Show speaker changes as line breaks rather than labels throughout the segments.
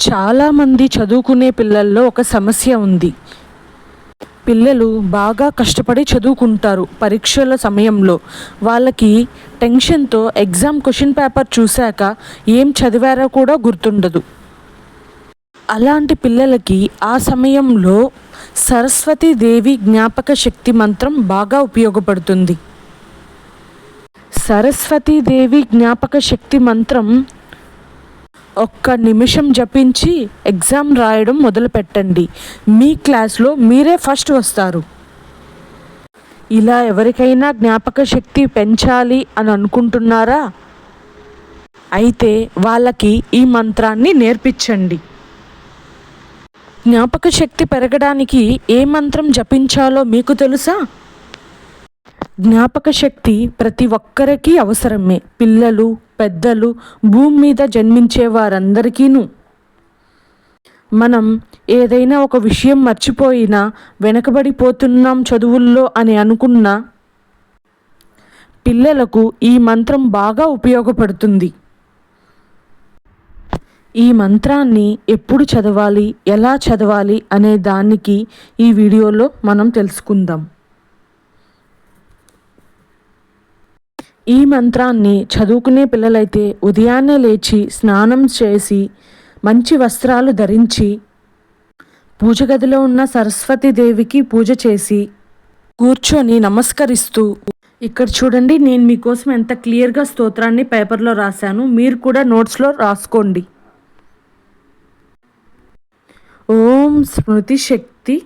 చాలామంది చదువుకునే పిల్లల్లో ఒక సమస్య ఉంది. పిల్లలు బాగా కష్టపడి చదువుకుంటారు. పరీక్షల సమయంలో వాళ్ళకి టెన్షన్తో ఎగ్జామ్ క్వశ్చన్ పేపర్ చూశాక ఏం చదివారో కూడా గుర్తుండదు. అలాంటి పిల్లలకి ఆ సమయంలో సరస్వతీదేవి జ్ఞాపక శక్తి మంత్రం బాగా ఉపయోగపడుతుంది. సరస్వతీదేవి జ్ఞాపక శక్తి మంత్రం ఒక్క నిమిషం జపించి ఎగ్జామ్ రాయడం మొదలుపెట్టండి. మీ క్లాస్లో మీరే ఫస్ట్ వస్తారు. ఇలా ఎవరికైనా జ్ఞాపక శక్తి పెంచాలి అని అనుకుంటున్నారా? అయితే వాళ్ళకి ఈ మంత్రాన్ని నేర్పించండి. జ్ఞాపక శక్తి పెరగడానికి ఏ మంత్రం జపించాలో మీకు తెలుసా? జ్ఞాపక శక్తి ప్రతి ఒక్కరికి అవసరమే. పిల్లలు, పెద్దలు, భూమి మీద జన్మించే వారందరికీను. మనం ఏదైనా ఒక విషయం మర్చిపోయినా, వెనకబడిపోతున్నాం చదువుల్లో అని అనుకున్నా, పిల్లలకు ఈ మంత్రం బాగా ఉపయోగపడుతుంది. ఈ మంత్రాన్ని ఎప్పుడు చదవాలి, ఎలా చదవాలి అనే దానికి ఈ వీడియోలో మనం తెలుసుకుందాం. ఈ మంత్రాన్ని చదువుకునే పిల్లలైతే ఉదయాన్నే లేచి స్నానం చేసి మంచి వస్త్రాలు ధరించి పూజ గదిలో ఉన్న సరస్వతీదేవికి పూజ చేసి కూర్చొని నమస్కరిస్తూ, ఇక్కడ చూడండి నేను మీకోసం ఎంత క్లియర్గా స్తోత్రాన్ని పేపర్లో రాశాను. మీరు కూడా నోట్స్లో రాసుకోండి. ఓం స్మృతి శక్తి,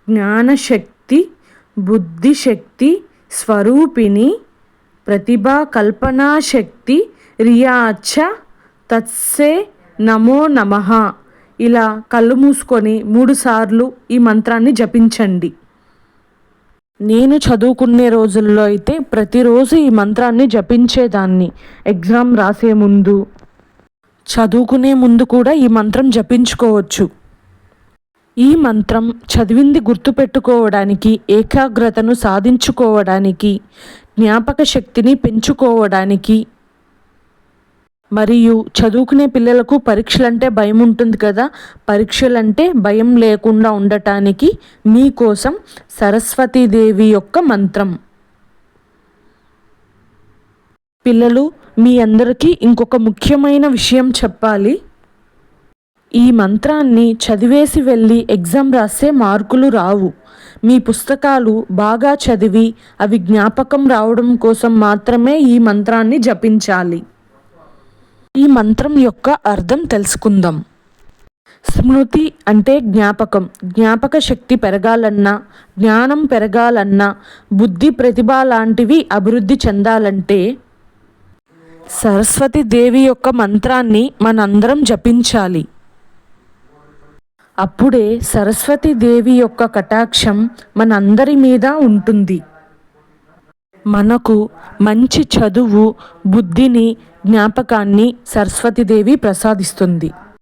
జ్ఞానశక్తి, బుద్ధిశక్తి స్వరూపిణి, ప్రతిభా కల్పనా శక్తి రియాచ తత్సే నమో నమః. ఇలా కళ్ళు మూసుకొని 3 సార్లు ఈ మంత్రాన్ని జపించండి. నేను చదువుకునే రోజుల్లో అయితే ప్రతిరోజు ఈ మంత్రాన్ని జపించేదాన్ని. ఎగ్జామ్ రాసే ముందు, చదువుకునే ముందు కూడా ఈ మంత్రం జపించుకోవచ్చు. ఈ మంత్రం చదివింది గుర్తుపెట్టుకోవడానికి, ఏకాగ్రతను సాధించుకోవడానికి, జ్ఞాపక శక్తిని పెంచుకోవడానికి, మరియు చదువుకునే పిల్లలకు పరీక్షలంటే భయం ఉంటుంది కదా, పరీక్షలంటే భయం లేకుండా ఉండటానికి మీకోసం సరస్వతీదేవి యొక్క మంత్రం. పిల్లలు, మీ అందరికీ ఇంకొక ముఖ్యమైన విషయం చెప్పాలి. ఈ మంత్రాన్ని చదివేసి వెళ్ళి ఎగ్జామ్ రాస్తే మార్కులు రావు. మీ పుస్తకాలు బాగా చదివి అవి జ్ఞాపకం రావడం కోసం మాత్రమే ఈ మంత్రాన్ని జపించాలి. ఈ మంత్రం యొక్క అర్థం తెలుసుకుందాం. స్మృతి అంటే జ్ఞాపకం. జ్ఞాపక శక్తి పెరగాలన్నా, జ్ఞానం పెరగాలన్నా, బుద్ధి, ప్రతిభ లాంటివి అభివృద్ధి చెందాలంటే సరస్వతీదేవి యొక్క మంత్రాన్ని మనందరం జపించాలి. అప్పుడే సరస్వతీదేవి యొక్క కటాక్షం మనందరి మీద ఉంటుంది. మనకు మంచి చదువు, బుద్ధిని, జ్ఞాపకాన్ని సరస్వతీదేవి ప్రసాదిస్తుంది.